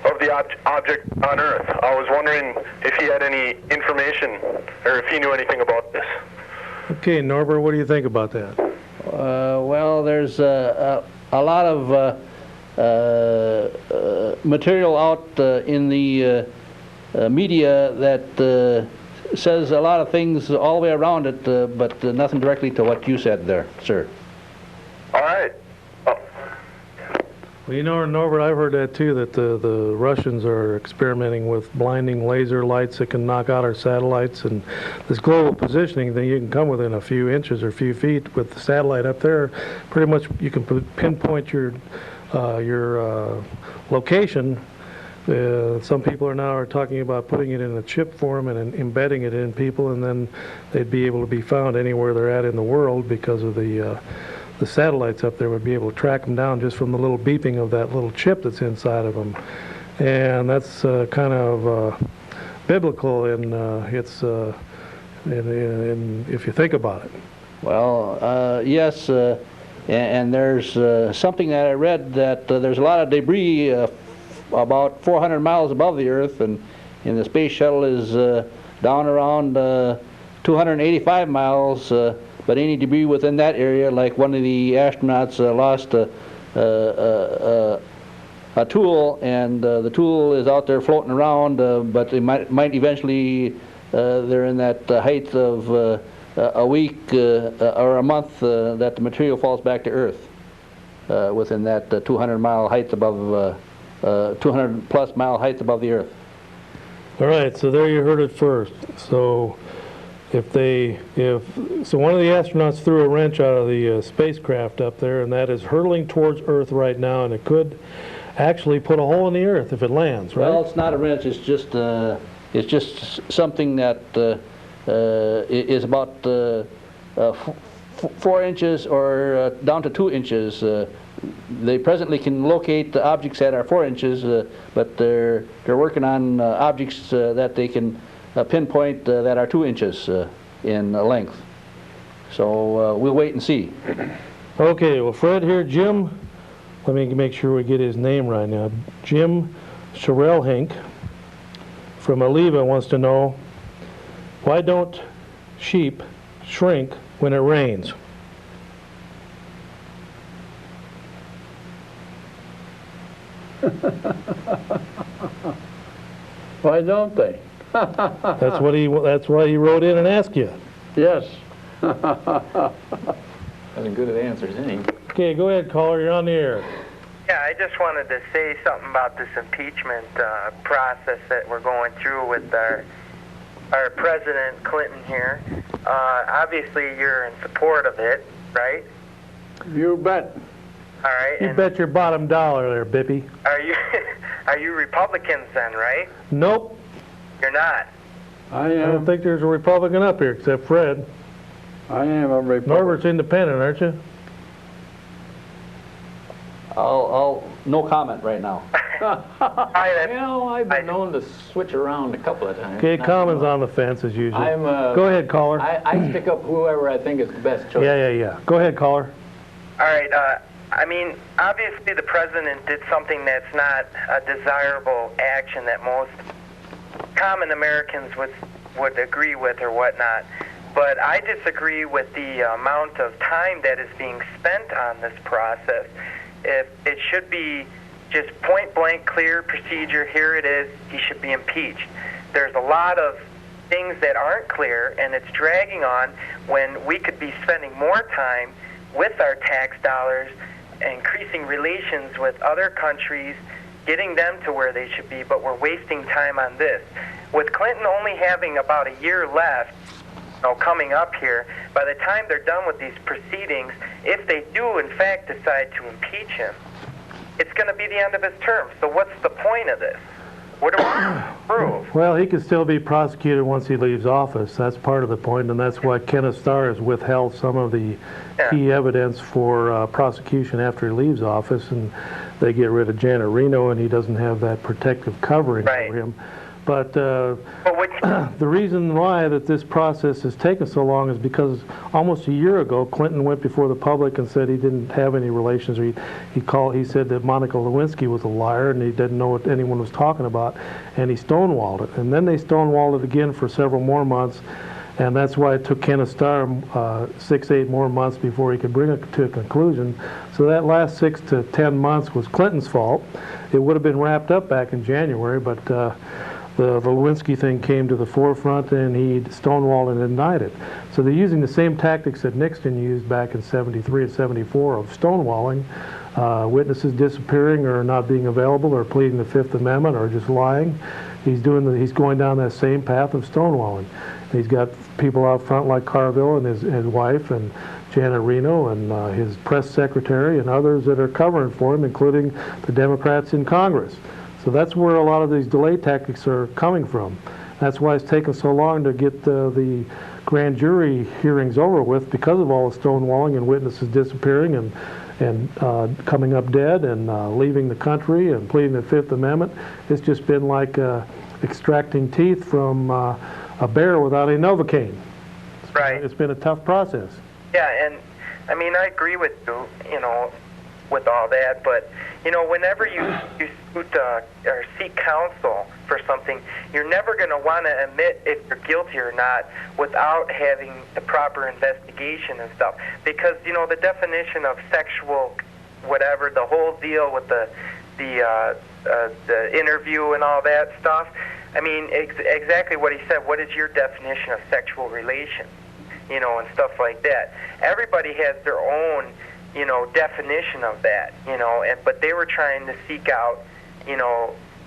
of the object on Earth. I was wondering if he had any information or if he knew anything about this. Okay, Norbert, what do you think about that? Well, there's a lot of material out in the media that says a lot of things all the way around it, but nothing directly to what you said there, sir. All right. Well, you know, Norbert, I've heard that too, that the Russians are experimenting with blinding laser lights that can knock out our satellites, and this global positioning thing, you can come within a few inches or a few feet with the satellite up there. Pretty much you can pinpoint your location. Some people are now talking about putting it in a chip form and embedding it in people, and then they'd be able to be found anywhere they're at in the world because of the satellites up there would be able to track them down just from the little beeping of that little chip that's inside of them. And that's kind of biblical in if you think about it. Well, yes, and there's something that I read that there's a lot of debris about 400 miles above the Earth, and the space shuttle is down around 285 miles. But any debris within that area, like one of the astronauts lost a tool, and the tool is out there floating around, but they might eventually, they're in that height of a week or a month that the material falls back to Earth within that 200-mile height above, 200-plus mile height above the Earth. All right, so there you heard it first. So so one of the astronauts threw a wrench out of the spacecraft up there, and that is hurtling towards Earth right now, and it could actually put a hole in the Earth if it lands, right? Well, it's not a wrench. It's just something that is about 4 inches or down to 2 inches. They presently can locate the objects that are 4 inches, but they're working on objects that they can pinpoint that are 2 inches in length. So we'll wait and see. Okay, well, Fred here, Jim, let me make sure we get his name right now. Jim Sherrell-Hink from Aliva wants to know, why don't sheep shrink when it rains? Why don't they? That's why he wrote in and asked you. Yes. That's as good an answer as any. Okay, go ahead, caller. You're on the air. Yeah, I just wanted to say something about this impeachment process that we're going through with our President Clinton here. Obviously, you're in support of it, right? You bet. All right. You bet your bottom dollar there, Bippy. Are you Republicans then, right? Nope. You're not. I I don't am. think there's a Republican up here except Fred. I am a Republican. Norbert's independent, aren't you? No comment right now. I've been known to switch around a couple of times. Okay, Common's on the fence as usual. Go ahead, caller. I stick up whoever I think is the best choice. Yeah. Go ahead, caller. All right. I mean, obviously the president did something that's not a desirable action that most common Americans would agree with or whatnot. But I disagree with the amount of time that is being spent on this process. If it should be just point-blank, clear procedure, here it is, he should be impeached. There's a lot of things that aren't clear, and it's dragging on when we could be spending more time with our tax dollars, increasing relations with other countries, getting them to where they should be, but we're wasting time on this. With Clinton only having about a year left, coming up here, by the time they're done with these proceedings, if they do in fact decide to impeach him, it's going to be the end of his term. So what's the point of this? What are we going to prove? Well, he can still be prosecuted once he leaves office. That's part of the point, and that's why Kenneth Starr has withheld some of the key evidence for prosecution after he leaves office, and they get rid of Janet Reno, and he doesn't have that protective covering over him. But the reason why that this process has taken so long is because almost a year ago, Clinton went before the public and said he didn't have any relations, or he said that Monica Lewinsky was a liar and he didn't know what anyone was talking about, and he stonewalled it. And then they stonewalled it again for several more months, and that's why it took Kenneth Starr 6-8 more months before he could bring it to a conclusion. So that last 6 to 10 months was Clinton's fault. It would have been wrapped up back in January, but the Lewinsky thing came to the forefront, and he stonewalled and denied it. So they're using the same tactics that Nixon used back in '73 and '74 of stonewalling, witnesses disappearing or not being available or pleading the Fifth Amendment or just lying. He's going down that same path of stonewalling. He's got people out front like Carville and his wife and Janet Reno and his press secretary and others that are covering for him, including the Democrats in Congress. So that's where a lot of these delay tactics are coming from. That's why it's taken so long to get the grand jury hearings over with, because of all the stonewalling and witnesses disappearing and coming up dead and leaving the country and pleading the Fifth Amendment. It's just been like extracting teeth from a bear without a Novocaine. Right. It's been a tough process. Yeah, and I mean, I agree with you, with all that, but whenever you or seek counsel for something, you're never going to want to admit if you're guilty or not without having the proper investigation and stuff. Because the definition of sexual, whatever, the whole deal with the interview and all that stuff. I mean, exactly what he said. What is your definition of sexual relation? And stuff like that. Everybody has their own definition of that, but they were trying to seek out,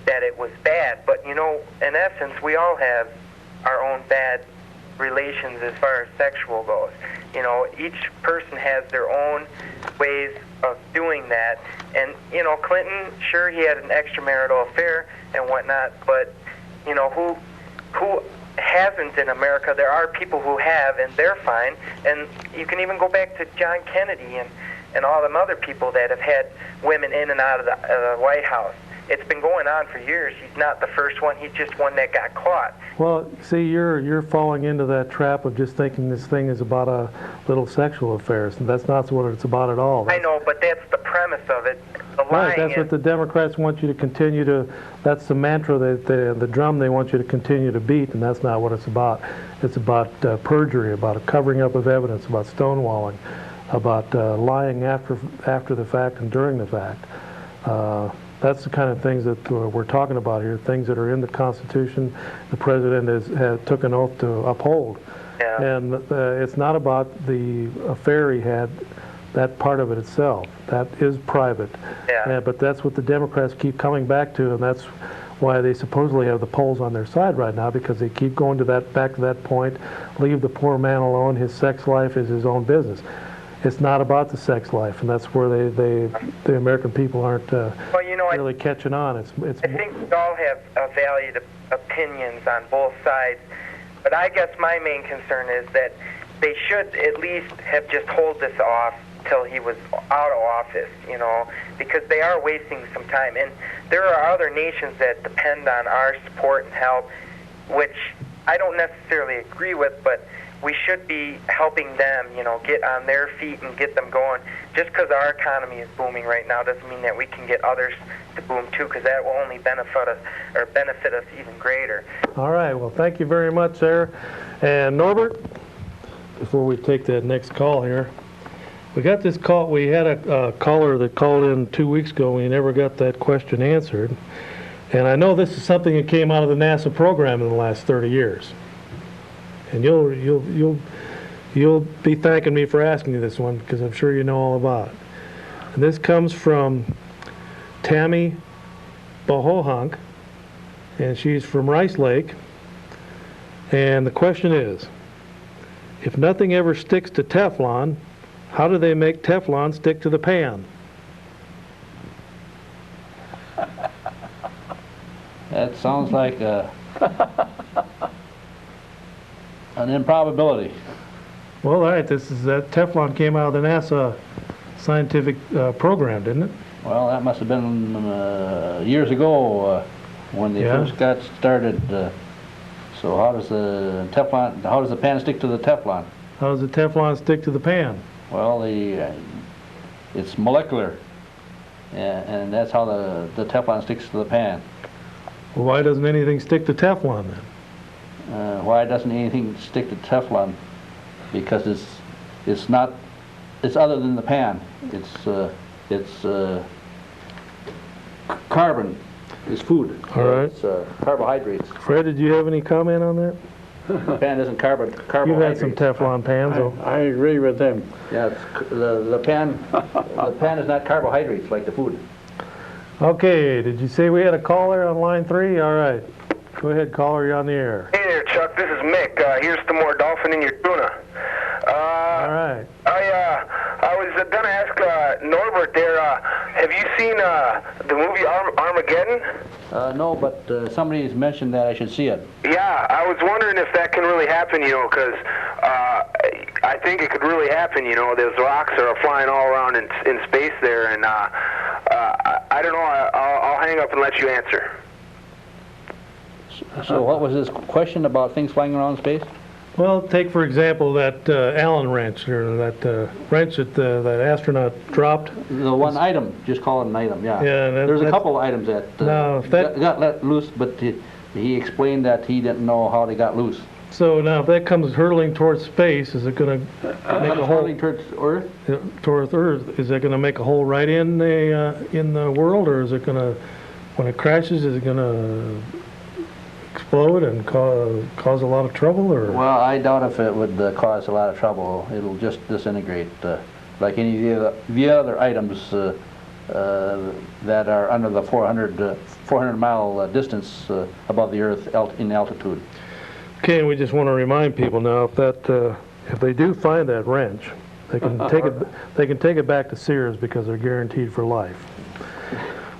that it was bad. But, in essence, we all have our own bad relations as far as sexual goes. Each person has their own ways of doing that. And, Clinton, sure, he had an extramarital affair and whatnot, but, who hasn't in America? There are people who have, and they're fine. And you can even go back to John Kennedy and all them other people that have had women in and out of the White House. It's been going on for years. He's not the first one. He's just one that got caught. Well, see, you're falling into that trap of just thinking this thing is about a little sexual affairs, and that's not what it's about at all. I know, but that's the premise of it. the Right, lying that's is, what the Democrats want you to continue to, that's the mantra, the drum they want you to continue to beat, and that's not what it's about. It's about perjury, about a covering up of evidence, about stonewalling, about lying after the fact and during the fact. That's the kind of things that we're talking about here, things that are in the Constitution the President has took an oath to uphold. yeah. And it's not about the affair he had, that part of it itself. That is private. Yeah. But that's what the Democrats keep coming back to, and that's why they supposedly have the polls on their side right now, because they keep going to back to that point, leave the poor man alone, his sex life is his own business. It's not about the sex life, and that's where the American people aren't Well, you know, really catching on. It's I think we all have valued opinions on both sides, but I guess my main concern is that they should at least have just hold this off till he was out of office, you know, because they are wasting some time. And there are other nations that depend on our support and help, which I don't necessarily agree with, but we should be helping them, you know, get on their feet and get them going. Just because our economy is booming right now doesn't mean that we can get others to boom too, because that will only benefit us even greater. all right. Well, thank you very much, sir. And Norbert, before we take that next call here, we got this call. We had a caller that called in 2 weeks ago. We never got that question answered. And I know this is something that came out of the NASA program in the last 30 years. And you'll be thanking me for asking you this one, because I'm sure you know all about it. And this comes from Tammy Bohohunk, and she's from Rice Lake. And the question is, if nothing ever sticks to Teflon, how do they make Teflon stick to the pan? That sounds like an improbability. Well, all right, that Teflon came out of the NASA scientific program, didn't it? Well, that must have been years ago when they first got started. So how does the Teflon? How does the pan stick to the Teflon? How does the Teflon stick to the pan? Well, it's molecular, and that's how the Teflon sticks to the pan. Well, why doesn't anything stick to Teflon then? Why doesn't anything stick to Teflon? Because it's not. It's other than the pan. It's carbon. It's food. All right. It's carbohydrates. Fred, did you have any comment on that? The pan isn't carbohydrates. You've had some Teflon pans, though. I agree with him. Yeah, the pan. The pan is not carbohydrates like the food. Okay, did you say we had a caller on line 3? All right. Go ahead, caller, you're on the air. Hey there, Chuck. This is Mick. Here's some more dolphin in your tuna. All right. I was going to ask Norbert there, have you seen the movie Armageddon? No, but somebody's mentioned that I should see it. Yeah, I was wondering if that can really happen, you know, because I think it could really happen, you know. Those rocks are flying all around in space there, and I don't know. I'll hang up and let you answer. So what was this question about things flying around space? Well, take for example that Allen wrench, or that wrench that that astronaut dropped. The one item, just call it an item, yeah. Yeah, there's a couple of items that, got let loose, but he explained that he didn't know how they got loose. So now, if that comes hurtling towards space, is it going to make a hole? Hurling towards Earth? Towards Earth, is that going to make a hole right in the world, or is it going to, when it crashes, is it going to explode and cause a lot of trouble, or? Well, I doubt if it would cause a lot of trouble. It'll just disintegrate like any of the other items that are under the 400 mile distance above the Earth in altitude. Okay, and we just want to remind people now, if they do find that wrench, they can take it. They can take it back to Sears because they're guaranteed for life.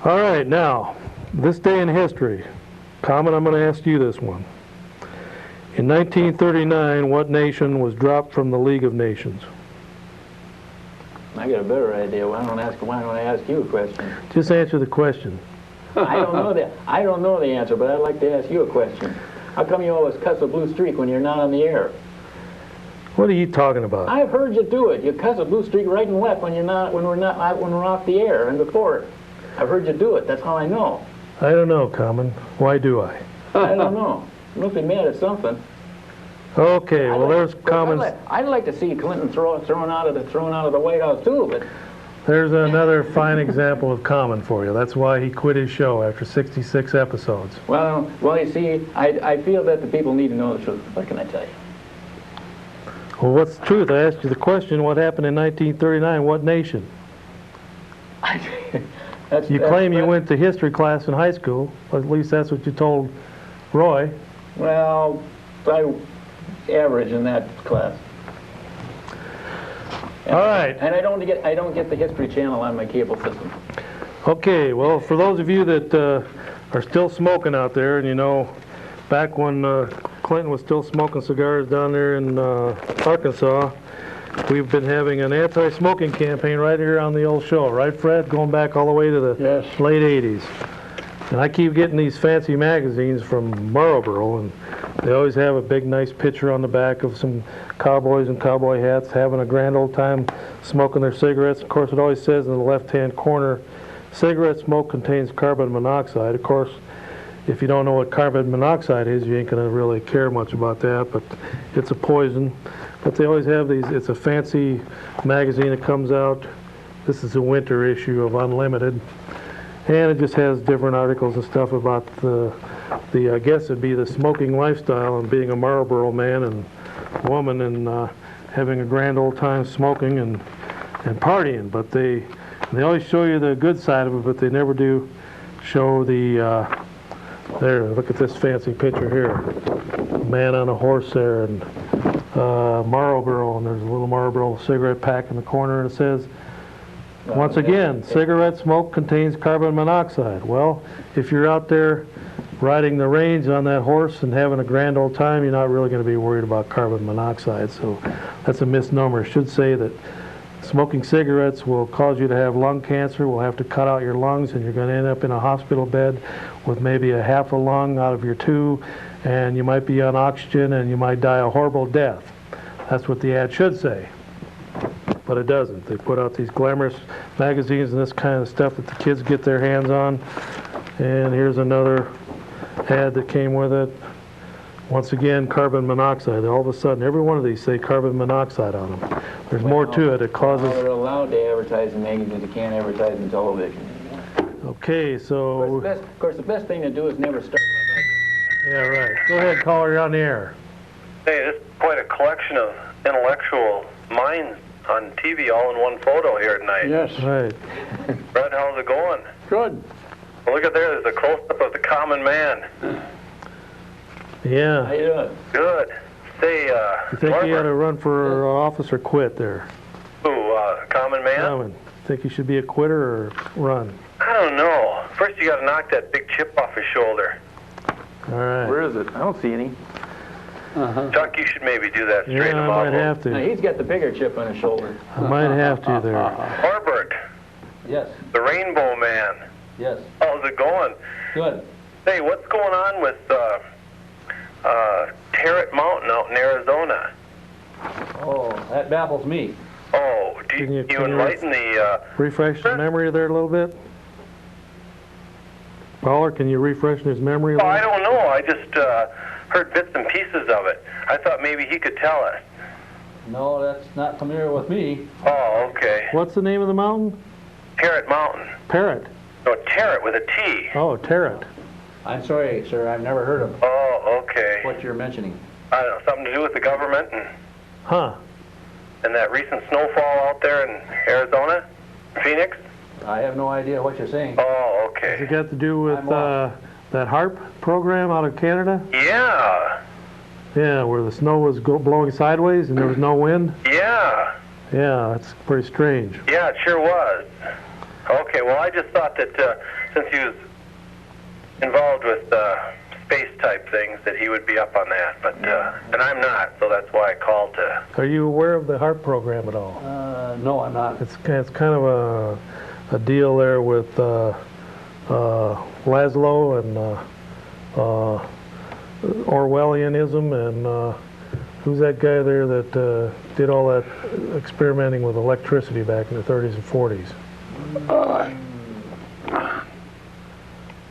All right, now this day in history. Common, I'm going to ask you this one. In 1939, what nation was dropped from the League of Nations? I got a better idea. Why don't I ask you a question? Just answer the question. I don't know that. I don't know the answer, but I'd like to ask you a question. How come you always cuss a blue streak when you're not on the air? What are you talking about? I've heard you do it. You cuss a blue streak right and left when we're off the air and before. I've heard you do it. That's how I know. I don't know, Common. Why do I? I don't know. You must be mad at something. Okay, well, there's Common's. I'd like to see Clinton thrown out of the White House too, but There's another fine example of Common for you. That's why he quit his show after 66 episodes. well, you see, I feel that the people need to know the truth. What can I tell you? Well, what's the truth? I asked you the question, what happened in 1939? What nation? You claim you went to history class in high school. At least that's what you told Roy. Well, I average in that class. All right. And I don't get the History Channel on my cable system. Okay, well, for those of you that are still smoking out there, and you know, back when Clinton was still smoking cigars down there in Arkansas, we've been having an anti-smoking campaign right here on the old show, right, Fred? Going back all the way to the late 80s. And I keep getting these fancy magazines from Marlboro, and they always have a big, nice picture on the back of some cowboys in cowboy hats having a grand old time smoking their cigarettes. Of course, it always says in the left-hand corner, cigarette smoke contains carbon monoxide. Of course, if you don't know what carbon monoxide is, you ain't going to really care much about that, but it's a poison. But they always have these, it's a fancy magazine that comes out. This is a winter issue of Unlimited. And it just has different articles and stuff about the I guess it'd be the smoking lifestyle and being a Marlboro man and woman and having a grand old time smoking and partying. But they always show you the good side of it, but they never do show the, there, look at this fancy picture here. A man on a horse there and Marlboro, and there's a little Marlboro cigarette pack in the corner, and it says, once again, cigarette smoke contains carbon monoxide. Well, if you're out there riding the range on that horse and having a grand old time, you're not really going to be worried about carbon monoxide. So that's a misnomer. It should say that smoking cigarettes will cause you to have lung cancer, will have to cut out your lungs, and you're going to end up in a hospital bed with maybe a half a lung out of your two, and you might be on oxygen and you might die a horrible death. That's what the ad should say. But it doesn't. They put out these glamorous magazines and this kind of stuff that the kids get their hands on. And here's another ad that came with it. Once again, carbon monoxide. All of a sudden, every one of these say carbon monoxide on them. There's more to it. It causes... Well, they're allowed to advertise in magazines. They can't advertise in television. Okay, so... Of course, the best thing to do is never start like that. Yeah, right. Go ahead, caller. You're on the air. Hey, this is quite a collection of intellectual minds on TV all in one photo here tonight. Yes. Right. Fred, how's it going? Good. Well, look at there. There's a close-up of the common man. Yeah. How you doing? Good. Say, You think he ought to run for office or quit there? Who, common man? Common. Think he should be a quitter or run? I don't know. First, you got to knock that big chip off his shoulder. All right. Where is it? I don't see any. Chuck, you should maybe do that. Straighten Yeah, him I out. might have Now, to. he's got the bigger chip on his shoulder. I might have to there. Herbert, Yes. the Rainbow Man. Yes. How's it going? Good. Hey, what's going on with Tarrant Mountain out in Arizona? Oh, that baffles me. Oh, Can you enlighten the... Refresh his memory there a little bit? Caller, can you refresh his memory a Oh, I little? don't know. I just heard bits and pieces of it. I thought maybe he could tell us. No, that's not familiar with me. Oh, okay. What's the name of the mountain? Tarrant Mountain. Parrot. No, Tarrant with a T. Oh, Tarrant. I'm sorry, sir, I've never heard of Oh, okay. what you're mentioning. I don't know, something to do with the government Huh. and that recent snowfall out there in Arizona, Phoenix? I have no idea what you're saying. Oh, Has it okay. got to do with I'm lost. that HARP program out of Canada? Yeah, Yeah, where the snow was blowing sideways and there was no wind? yeah, Yeah, that's pretty strange. yeah, it sure was. Okay, well, I just thought that since he was involved with space-type things, that he would be up on that, but and I'm not, so that's why I called to... Are you aware of the HARP program at all? No, I'm not. It's kind of a deal there with Laszlo and Orwellianism and who's that guy there that did all that experimenting with electricity back in the 30s and 40s?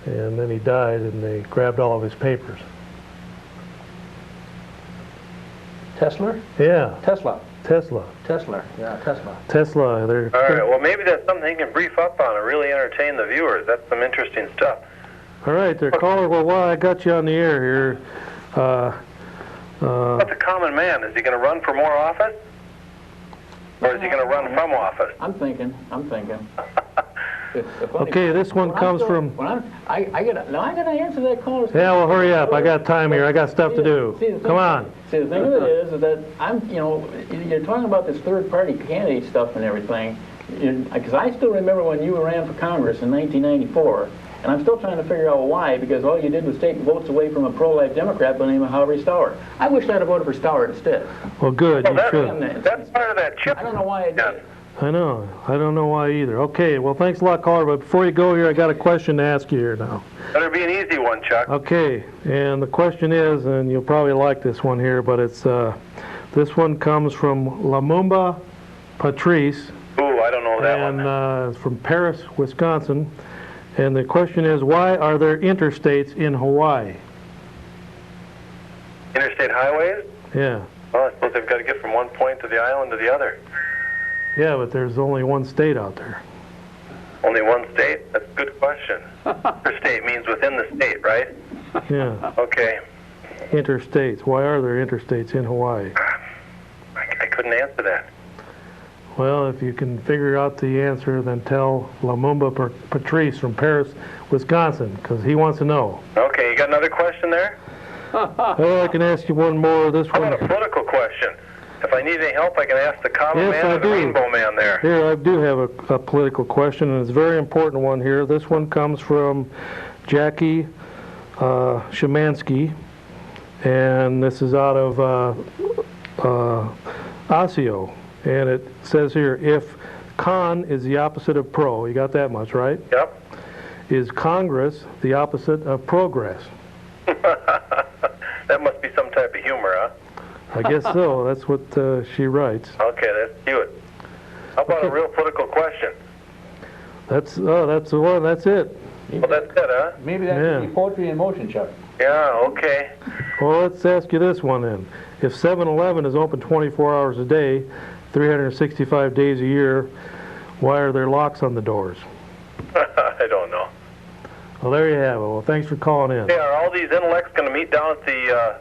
and then he died, and they grabbed all of his papers. Tesla? Yeah, Tesla. Tesla. Yeah, Tesla. Tesla, they're... All right, well, maybe that's something he can brief up on and really entertain the viewers. That's some interesting stuff. All right, they're caller. Well, while I got you on the air here, What's the common man? Is he going to run for more office? Or is he going to run from office? I'm thinking. okay, this one comes from... I gotta answer that call. Yeah, well, hurry up. I got time here. I got stuff to do. Come on. See, the thing of it is that you're talking about this third-party candidate stuff and everything, because I still remember when you ran for Congress in 1994, and I'm still trying to figure out why, because all you did was take votes away from a pro-life Democrat by the name of Howard Stauer. I wish I'd have voted for Stauer instead. Well, good. You should. That's part of that chip. I don't know why I did. I know. I don't know why either. Okay, well, thanks a lot, caller. But before you go here, I got a question to ask you here now. Better be an easy one, Chuck. Okay, and the question is, and you'll probably like this one here, but it's this one comes from Lumumba Patrice. Ooh, I don't know that one. And from Paris, Wisconsin. And the question is, why are there interstates in Hawaii? Interstate highways? Yeah. Well, I suppose they've got to get from one point to the island to the other. Yeah, but there's only one state out there. Only one state? That's a good question. Interstate means within the state, right? Yeah. Okay. Interstates. Why are there interstates in Hawaii? I couldn't answer that. Well, if you can figure out the answer, then tell Lumumba Patrice from Paris, Wisconsin, because he wants to know. Okay, you got another question there? Well, I can ask you one more. This How one. about a political question? If I need any help, I can ask the common Yes, man I or the do. rainbow man there. Here, I do have a political question, and it's a very important one here. This one comes from Jackie Shemansky, and this is out of Osseo. And it says here, if con is the opposite of pro, you got that much, right? Yep. Is Congress the opposite of progress? That must be some type of humor, huh? I guess so. That's what she writes. Okay, that's cute. How about a real political question? That's the one. That's it. Well, that's it, huh? Maybe that could be poetry in motion, Chuck. Yeah, okay. Well, let's ask you this one then. If 7-Eleven is open 24 hours a day, 365 days a year, why are there locks on the doors? I don't know. Well, there you have it. Well, thanks for calling in. Hey, are all these intellects going to meet down at the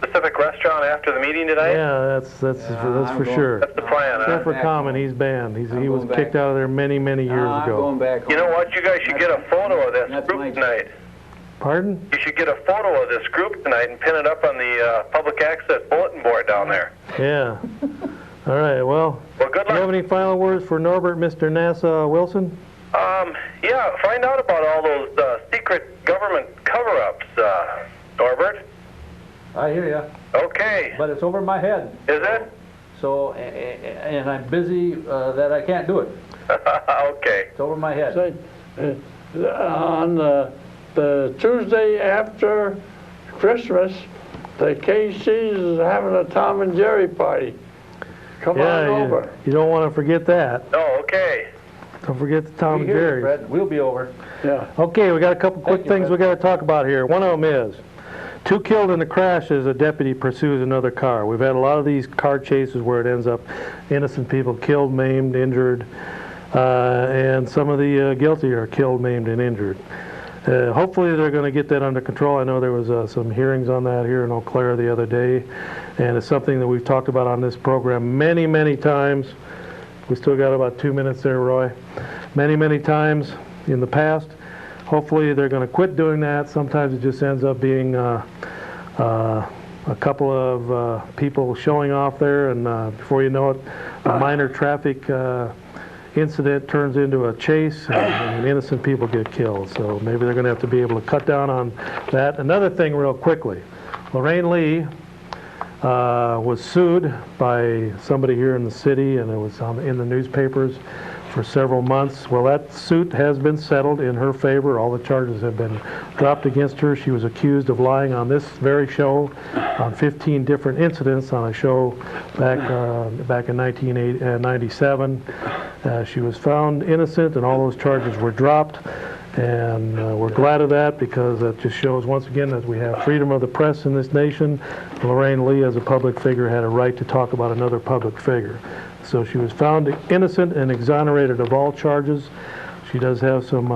Pacific Restaurant after the meeting tonight? Yeah, that's for sure. That's the plan, huh? Except for Common, he's banned. He was kicked out of there many years ago. Going back. You know what? You guys should get a photo of this group tonight. Pardon? You should get a photo of this group tonight and pin it up on the public access bulletin board down there. Yeah. All right. Well, good luck. Do you have any final words for Norbert, Mr. NASA Wilson? Yeah, find out about all those secret government cover-ups, Norbert. I hear you. Okay. But it's over my head. Is it? So, and I'm busy that I can't do it. Okay. It's over my head. On the Tuesday after Christmas, the KC's is having a Tom and Jerry party. Come on over. You don't want to forget that. Oh, okay. Don't forget the Tom and Jerry. Fred. We'll be over. Yeah. Okay, we got a couple quick things we got to talk about here. One of them is 2 killed in a crash as a deputy pursues another car. We've had a lot of these car chases where it ends up innocent people killed, maimed, injured, and some of the guilty are killed, maimed, and injured. Hopefully they're going to get that under control. I know there was some hearings on that here in Eau Claire the other day, and it's something that we've talked about on this program many times. We still got about 2 minutes there, Roy. Many times in the past. Hopefully they're going to quit doing that. Sometimes it just ends up being a couple of people showing off there, and before you know it, a minor traffic incident turns into a chase, and innocent people get killed. So maybe they're going to have to be able to cut down on that. Another thing real quickly, Lorraine Lee was sued by somebody here in the city, and it was in the newspapers for several months. Well, that suit has been settled in her favor. All the charges have been dropped against her. She was accused of lying on this very show on 15 different incidents on a show back in 1997. She was found innocent, and all those charges were dropped. And we're glad of that because that just shows once again that we have freedom of the press in this nation. Lorraine Lee, as a public figure, had a right to talk about another public figure. So she was found innocent and exonerated of all charges. She does have some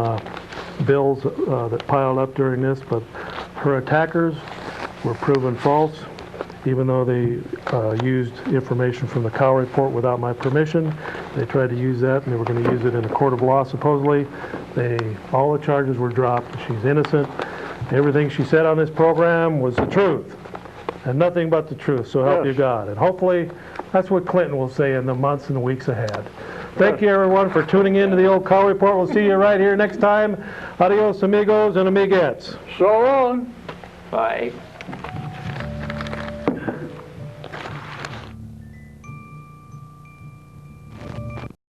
bills that piled up during this, but her attackers were proven false, even though they used information from the Cow Report without my permission. They tried to use that, and they were going to use it in a court of law, supposedly. All the charges were dropped. She's innocent. Everything she said on this program was the truth, and nothing but the truth, so help you God. And hopefully, that's what Clinton will say in the months and the weeks ahead. Thank you, everyone, for tuning in to the Old Cow Report. We'll see you right here next time. Adios, amigos and amiguettes. So long. Bye.